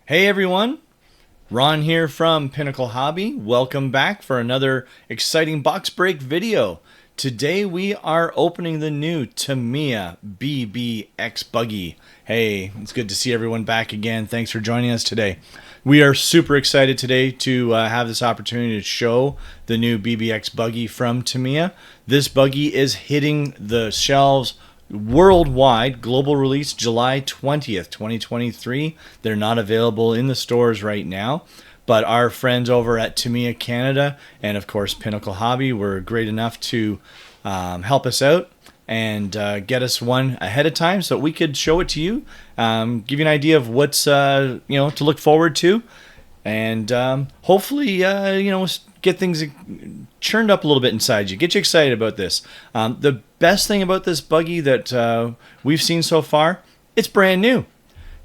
Hey everyone, Ron here from Pinnacle Hobby. Welcome back for another exciting box break video. Today we are opening the new Tamiya BBX Buggy. Hey, it's good to see everyone back again. Thanks for joining us today. We are super excited today to have this opportunity to show the new BBX Buggy from Tamiya. This buggy is hitting the shelves worldwide. Global release July 20th, 2023. They're not available in the stores right now, but our friends over at Tamiya Canada and of course Pinnacle Hobby were great enough to help us out and get us one ahead of time so we could show it to you, give you an idea of what's to look forward to, and hopefully get things churned up a little bit inside you, get you excited about this. The best thing about this buggy that we've seen so far, it's brand new.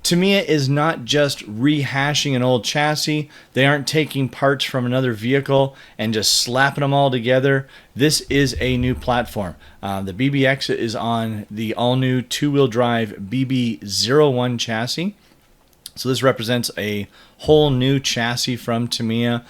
Tamiya is not just rehashing an old chassis. They aren't taking parts from another vehicle and just slapping them all together. This is a new platform. The BBX is on the all-new two-wheel drive BB01 chassis. So this represents a whole new chassis from Tamiya,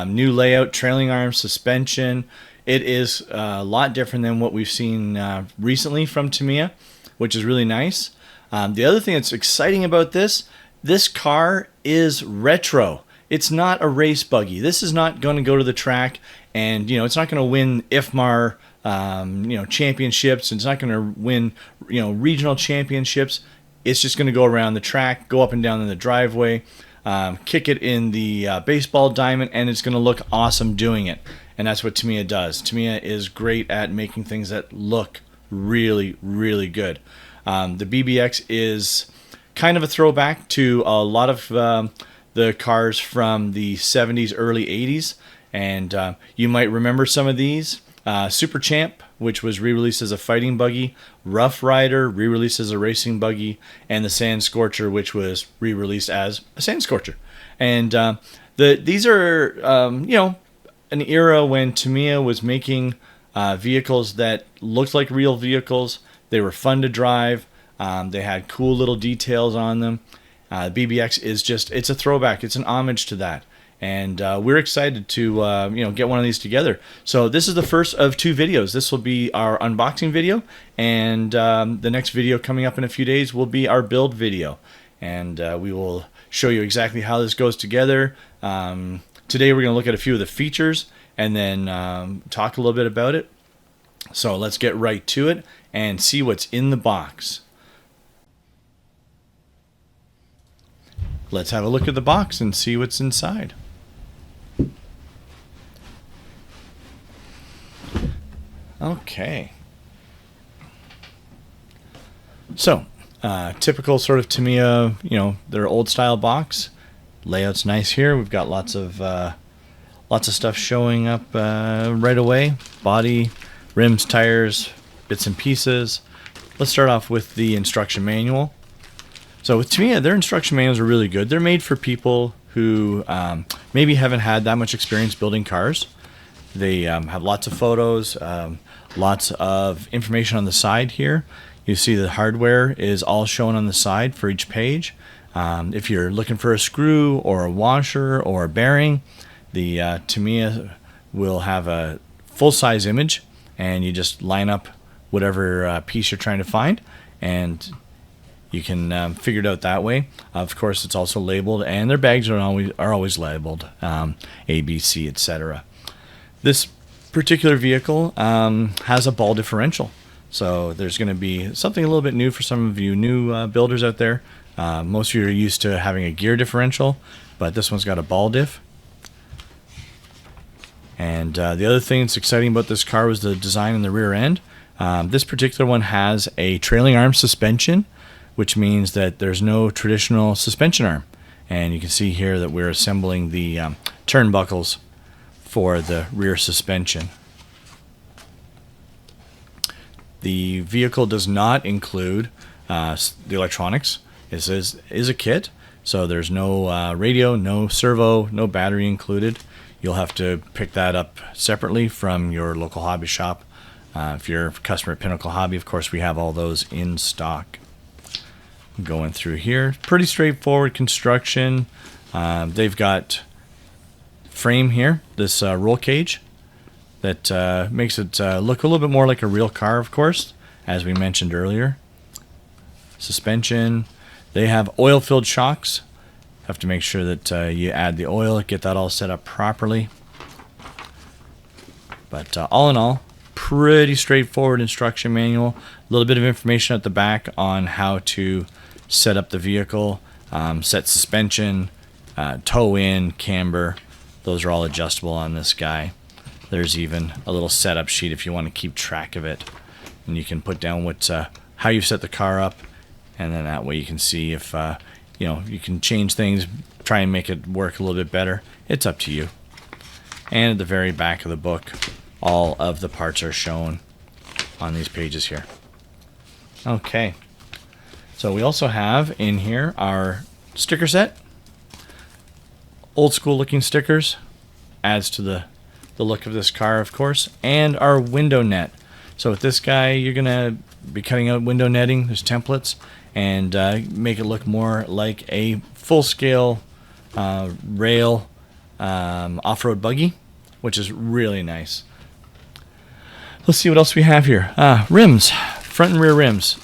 new layout, trailing arm, suspension. It is a lot different than what we've seen recently from Tamiya, which is really nice. The other thing that's exciting about this car is retro. It's not a race buggy. This is not going to go to the track and, it's not going to win IFMAR, championships. It's not going to win, regional championships. It's just going to go around the track, go up and down in the driveway, kick it in the baseball diamond, and it's going to look awesome doing it. And that's what Tamiya does. Tamiya is great at making things that look really, really good. The BBX is kind of a throwback to a lot of the cars from the 70s, early 80s. And you might remember some of these. Super Champ, which was re-released as a fighting buggy, Rough Rider, re-released as a racing buggy, and the Sand Scorcher, which was re-released as a Sand Scorcher. And these are, an era when Tamiya was making vehicles that looked like real vehicles. They were fun to drive. They had cool little details on them. BBX is it's a throwback. It's an homage to that. And we're excited to get one of these together. So this is the first of two videos. This will be our unboxing video, and the next video coming up in a few days will be our build video. And we will show you exactly how this goes together. Today we're going to look at a few of the features and then talk a little bit about it. So let's get right to it and see what's in the box. Let's have a look at the box and see what's inside. Okay. So, typical sort of Tamiya, their old style box. Layout's nice here. We've got lots of stuff showing up right away. Body, rims, tires, bits and pieces. Let's start off with the instruction manual. So with Tamiya, their instruction manuals are really good. They're made for people who maybe haven't had that much experience building cars. They have lots of photos, lots of information on the side here. You see the hardware is all shown on the side for each page. If you're looking for a screw or a washer or a bearing, the Tamiya will have a full-size image, and you just line up whatever piece you're trying to find, and you can figure it out that way. Of course, it's also labeled, and their bags are always labeled, A, B, C, etc. This particular vehicle has a ball differential, so there's going to be something a little bit new for some of you new builders out there. Most of you are used to having a gear differential, but this one's got a ball diff. And the other thing that's exciting about this car was the design in the rear end. This particular one has a trailing arm suspension, which means that there's no traditional suspension arm. And you can see here that we're assembling the turnbuckles for the rear suspension. The vehicle does not include the electronics. This is a kit, so there's no radio, no servo, no battery included. You'll have to pick that up separately from your local hobby shop. If you're a customer at Pinnacle Hobby, of course, we have all those in stock. Going through here, pretty straightforward construction. They've got frame here, this roll cage that makes it look a little bit more like a real car, of course, as we mentioned earlier. Suspension. They have oil-filled shocks. Have to make sure that you add the oil, get that all set up properly. But all in all, pretty straightforward instruction manual. A little bit of information at the back on how to set up the vehicle, set suspension, tow in, camber. Those are all adjustable on this guy. There's even a little setup sheet if you want to keep track of it. And you can put down how you set the car up, and then that way you can see if you can change things, try and make it work a little bit better. It's up to you. And at the very back of the book, all of the parts are shown on these pages here. Okay, so we also have in here our sticker set. Old school looking stickers, adds to the look of this car, of course, and our window net. So with this guy, you're gonna be cutting out window netting. There's templates, and make it look more like a full-scale rail off-road buggy, which is really nice. Let's see what else we have here. Rims, front and rear rims.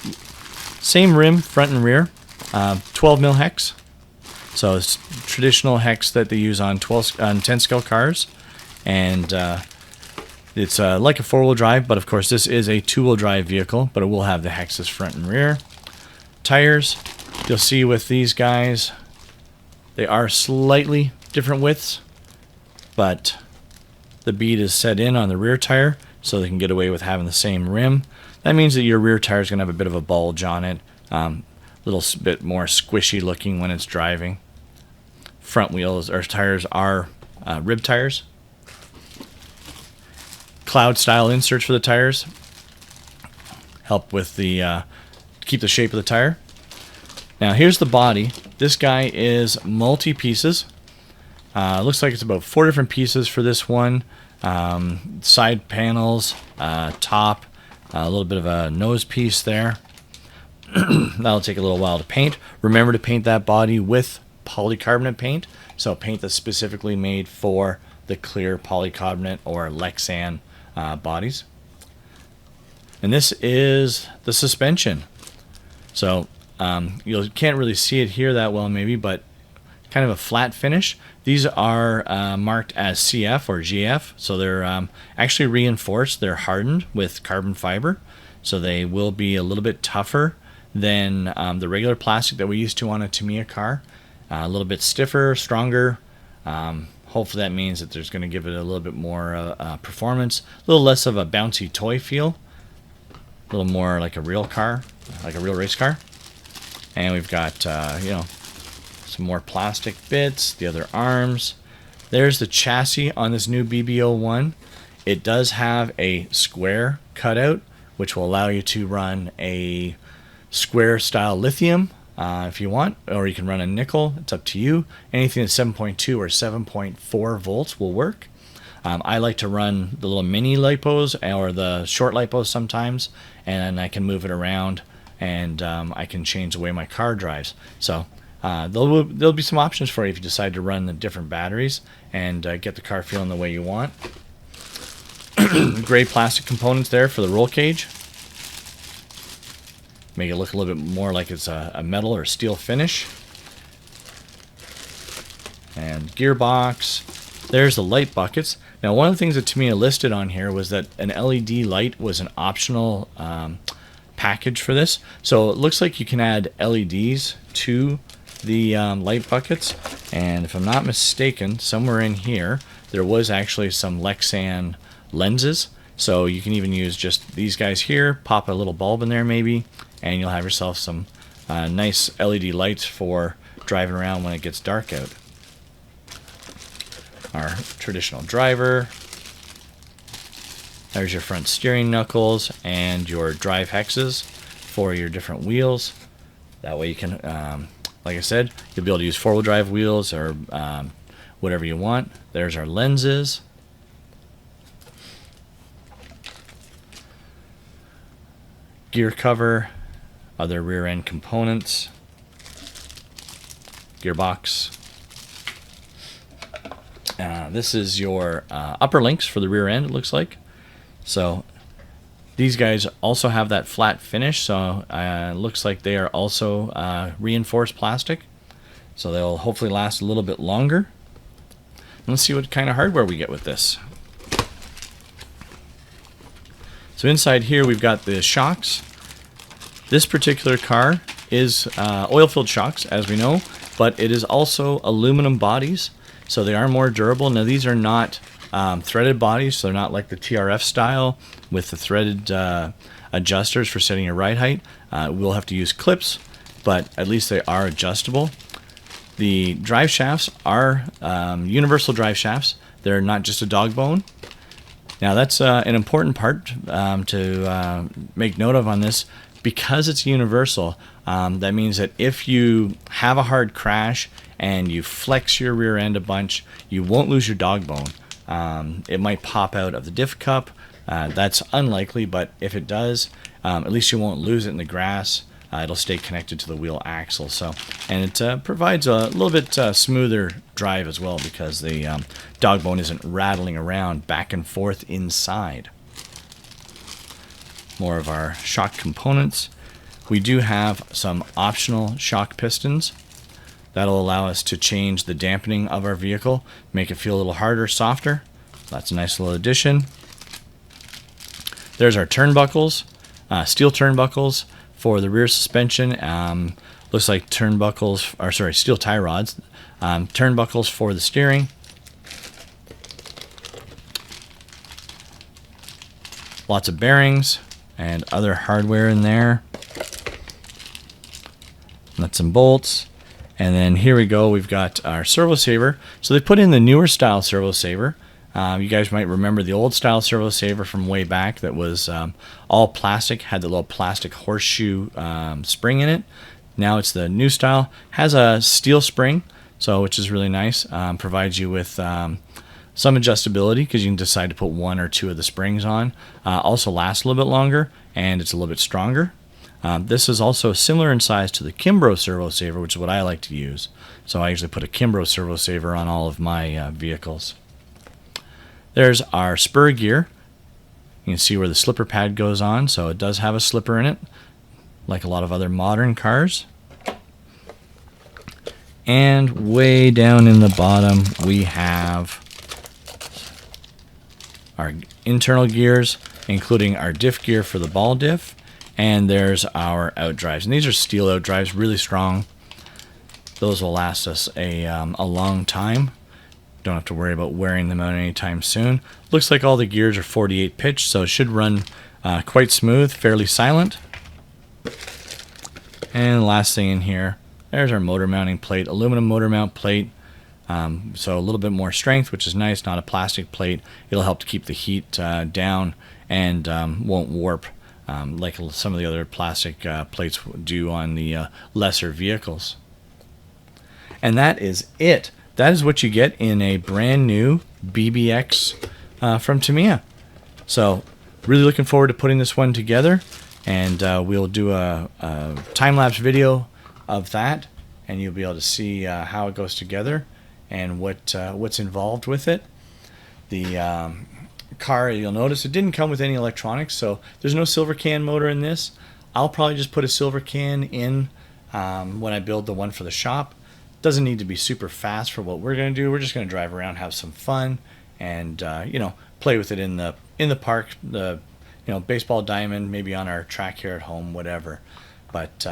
Same rim, front and rear. 12 mil hex. So it's traditional hex that they use on 10 scale cars, and it's like a four-wheel drive, but of course this is a two-wheel drive vehicle, but it will have the hexes front and rear. Tires, you'll see with these guys, they are slightly different widths, but the bead is set in on the rear tire, so they can get away with having the same rim. That means that your rear tire is going to have a bit of a bulge on it, little bit more squishy looking when it's driving. Front wheels or tires are rib tires. Cloud style inserts for the tires help with the keep the shape of the tire. Now here's the body. This guy is multi pieces. Looks like it's about 4 different pieces for this one. Side panels, top, a little bit of a nose piece there. That'll take a little while to paint. Remember to paint that body with polycarbonate paint. So paint that's specifically made for the clear polycarbonate or Lexan bodies. And this is the suspension. So you can't really see it here that well maybe, but kind of a flat finish. These are marked as CF or GF, so they're actually reinforced. They're hardened with carbon fiber, so they will be a little bit tougher than the regular plastic that we used to on a Tamiya car. A little bit stiffer, stronger. Hopefully that means that there's going to give it a little bit more performance, a little less of a bouncy toy feel, a little more like a real car, like a real race car. And we've got some more plastic bits, the other arms. There's the chassis on this new BB01. It does have a square cutout, which will allow you to run a square style lithium if you want, or you can run a nickel. It's up to you. Anything that's 7.2 or 7.4 volts will work. I like to run the little mini lipos or the short lipos sometimes, and I can move it around, and I can change the way my car drives. So there'll be some options for you if you decide to run the different batteries and get the car feeling the way you want. Gray plastic components there for the roll cage. Make it look a little bit more like it's a metal or steel finish. And gearbox. There's the light buckets. Now one of the things that Tamiya listed on here was that an LED light was an optional package for this. So it looks like you can add LEDs to the light buckets, and if I'm not mistaken, somewhere in here there was actually some Lexan lenses, so you can even use just these guys here, pop a little bulb in there maybe, and you'll have yourself some nice LED lights for driving around when it gets dark out. Our traditional driver. There's your front steering knuckles and your drive hexes for your different wheels. That way you can like I said, you'll be able to use four-wheel drive wheels or whatever you want. There's our lenses. Gear cover, other rear end components. gearbox. This is your upper links for the rear end, it looks like. So these guys also have that flat finish, so it looks like they are also reinforced plastic. So they'll hopefully last a little bit longer. Let's see what kind of hardware we get with this. So inside here we've got the shocks. This particular car is oil-filled shocks, as we know, but it is also aluminum bodies, so they are more durable. Now these are not threaded bodies, so they're not like the TRF style with the threaded adjusters for setting your ride height. We'll have to use clips, but at least they are adjustable. The drive shafts are universal drive shafts. They're not just a dog bone. Now that's an important part to make note of on this. Because it's universal, that means that if you have a hard crash and you flex your rear end a bunch, you won't lose your dog bone. It might pop out of the diff cup. That's unlikely, but if it does, at least you won't lose it in the grass. It'll stay connected to the wheel axle. And it provides a little bit smoother drive as well, because the dog bone isn't rattling around back and forth inside. More of our shock components. We do have some optional shock pistons that'll allow us to change the dampening of our vehicle, make it feel a little harder, softer. That's a nice little addition. There's our turnbuckles, steel turnbuckles for the rear suspension. Looks like turnbuckles, or sorry, steel tie rods. Turnbuckles for the steering. Lots of bearings and other hardware in there. Nuts and bolts. And then here we go, we've got our servo saver. So they put in the newer style servo saver. You guys might remember the old style servo saver from way back that was all plastic, had the little plastic horseshoe spring in it. Now it's the new style. Has a steel spring, so which is really nice. Provides you with some adjustability, because you can decide to put one or two of the springs on. Also lasts a little bit longer, and it's a little bit stronger. This is also similar in size to the Kimbrough servo saver, which is what I like to use. So I usually put a Kimbrough servo saver on all of my vehicles. There's our spur gear. You can see where the slipper pad goes on, so it does have a slipper in it, like a lot of other modern cars. And way down in the bottom we have our internal gears, including our diff gear for the ball diff, and there's our outdrives. And these are steel outdrives, really strong. Those will last us a long time. Don't have to worry about wearing them out anytime soon. Looks like all the gears are 48 pitch, so it should run quite smooth, fairly silent. And last thing in here, there's our motor mounting plate, aluminum motor mount plate. So a little bit more strength, which is nice, not a plastic plate. It'll help to keep the heat down and won't warp like some of the other plastic plates do on the lesser vehicles. And that is it. That is what you get in a brand new BBX from Tamiya. So really looking forward to putting this one together, and we'll do a time-lapse video of that, and you'll be able to see how it goes together and what's involved with it. The car, you'll notice it didn't come with any electronics, so there's no silver can motor in this. I'll probably just put a silver can in when I build the one for the shop. Doesn't need to be super fast for what we're going to do. We're just going to drive around, have some fun, and you know, play with it in the park, baseball diamond, maybe on our track here at home, whatever. But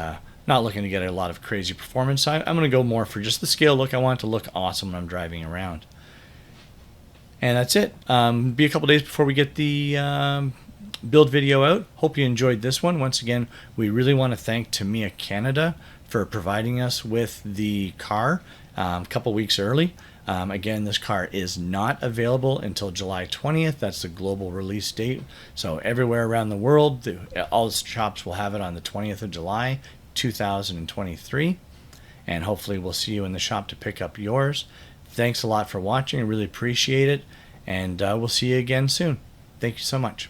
not looking to get a lot of crazy performance. I'm going to go more for just the scale look. I want it to look awesome when I'm driving around. And that's it. Be a couple days before we get the build video out. Hope you enjoyed this one. Once again, we really want to thank Tamiya Canada for providing us with the car a couple weeks early. Again, this car is not available until July 20th. That's the global release date. So everywhere around the world, all the shops will have it on the 20th of July, 2023. And hopefully we'll see you in the shop to pick up yours. Thanks a lot for watching. I really appreciate it. And we'll see you again soon. Thank you so much.